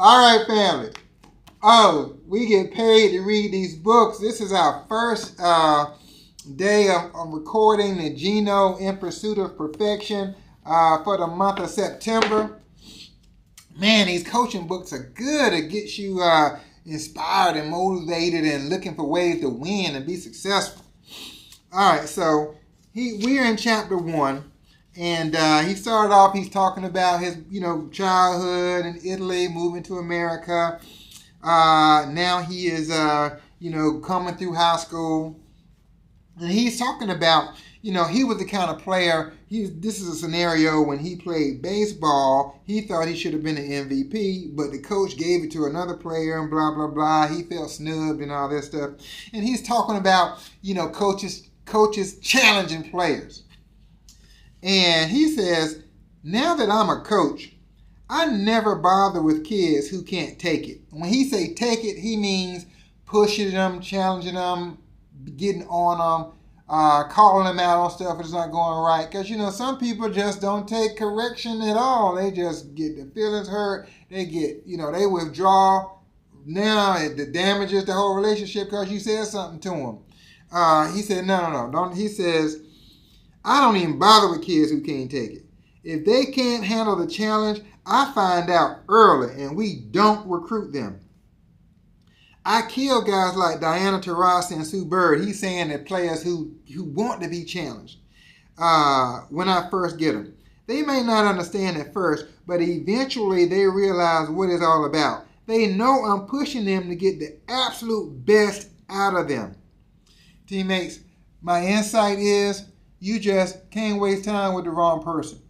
All right, family. Oh, we get paid to read these books. This is our first day of recording the Geno in Pursuit of Perfection for the month of September. Man, these coaching books are good. It gets you inspired and motivated and looking for ways to win and be successful. All right, so we're in chapter 1. And he started off, he's talking about his, childhood in Italy, moving to America. Now he is, coming through high school. And he's talking about, he was the kind of player, this is a scenario when he played baseball. He thought he should have been an MVP, but the coach gave it to another player and blah, blah, blah. He felt snubbed and all this stuff. And he's talking about, coaches challenging players. And he says, now that I'm a coach, I never bother with kids who can't take it. When he say take it, he means pushing them, challenging them, getting on them, calling them out on stuff that's not going right. Because, some people just don't take correction at all. They just get their feelings hurt. They get, they withdraw. Now it damages the whole relationship because you said something to them. He said, no. Don't. He says, I don't even bother with kids who can't take it. If they can't handle the challenge, I find out early and we don't recruit them. I kill guys like Diana Taurasi and Sue Bird. He's saying that players who want to be challenged when I first get them. They may not understand at first, but eventually they realize what it's all about. They know I'm pushing them to get the absolute best out of them. Teammates, my insight is, you just can't waste time with the wrong person.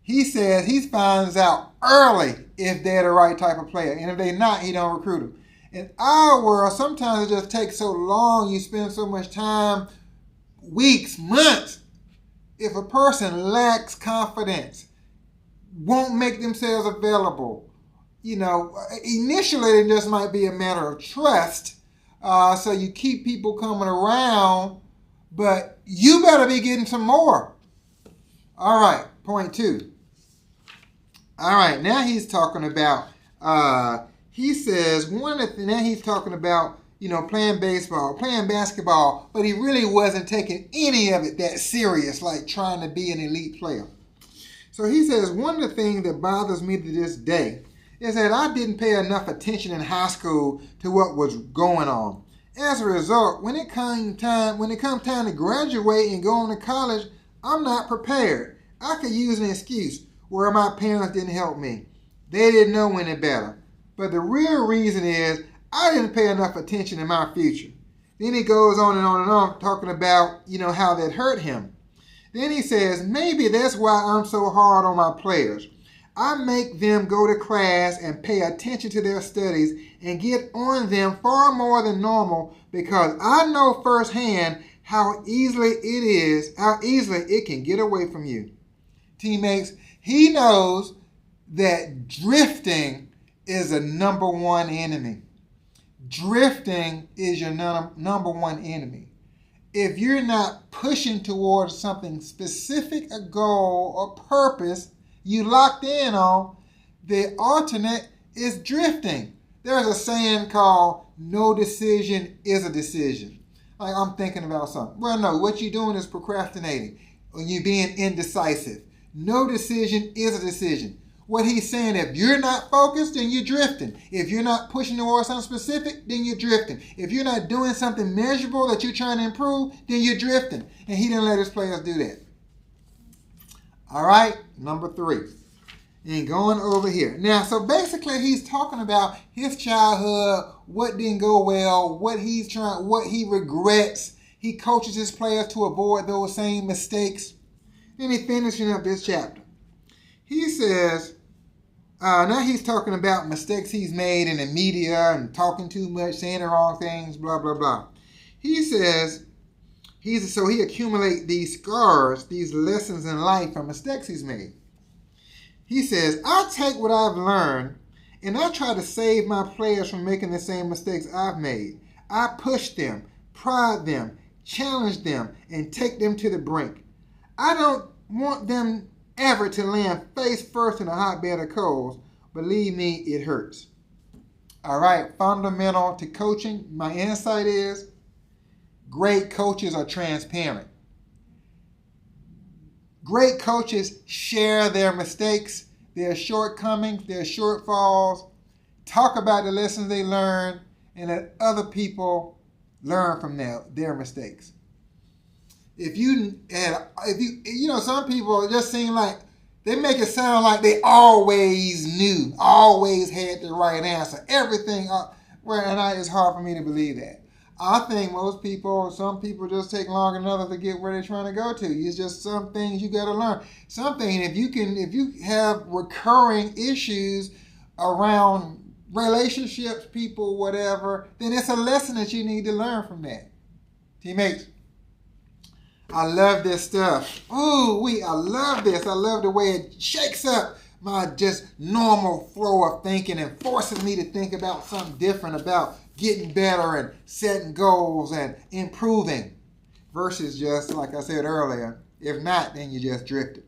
He says he finds out early if they're the right type of player. And if they're not, he don't recruit them. In our world, sometimes it just takes so long. You spend so much time, weeks, months. If a person lacks confidence, won't make themselves available, initially it just might be a matter of trust. So you keep people coming around, but you better be getting some more. All right, point 2. All right, now he's talking about, he says, now he's talking about, playing baseball, playing basketball, but he really wasn't taking any of it that serious, like trying to be an elite player. So he says, one of the things that bothers me to this day is that I didn't pay enough attention in high school to what was going on. As a result, when it comes time to graduate and go on to college, I'm not prepared. I could use an excuse where my parents didn't help me. They didn't know any better. But the real reason is I didn't pay enough attention to my future. Then he goes on and on and on talking about, how that hurt him. Then he says, maybe that's why I'm so hard on my players. I make them go to class and pay attention to their studies and get on them far more than normal because I know firsthand how easily it can get away from you. Teammates, he knows that drifting is a number one enemy. Drifting is your number one enemy. If you're not pushing towards something specific, a goal or purpose you locked in on, the alternate is drifting. There's a saying called no decision is a decision. Like I'm thinking about something. Well, no, what you're doing is procrastinating or you're being indecisive. No decision is a decision. What he's saying, if you're not focused, then you're drifting. If you're not pushing towards something specific, then you're drifting. If you're not doing something measurable that you're trying to improve, then you're drifting. And he didn't let his players do that. All right, number 3. And going over here. Now, so basically he's talking about his childhood, what didn't go well, what he regrets. He coaches his players to avoid those same mistakes. Then he's finishing up this chapter. He says, now he's talking about mistakes he's made in the media and talking too much, saying the wrong things, blah, blah, blah. He says, so he accumulates these scars, these lessons in life from mistakes he's made. He says, I take what I've learned and I try to save my players from making the same mistakes I've made. I push them, prod them, challenge them, and take them to the brink. I don't want them ever to land face first in a hotbed of coals. Believe me, it hurts. All right, fundamental to coaching. My insight is great coaches are transparent. Great coaches share their mistakes, their shortcomings, their shortfalls, talk about the lessons they learned, and let other people learn from their mistakes. Some people just seem like they make it sound like they always knew, always had the right answer, everything. It's hard for me to believe that. I think some people just take longer than others to get where they're trying to go to. It's just some things you got to learn. If you have recurring issues around relationships, people, whatever, then it's a lesson that you need to learn from that. Teammates, I love this stuff. I love this. I love the way it shakes up my just normal flow of thinking and forces me to think about something different, about getting better and setting goals and improving versus just, like I said earlier, if not, then you just drifted.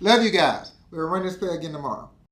Love you guys. We'll run this play again tomorrow.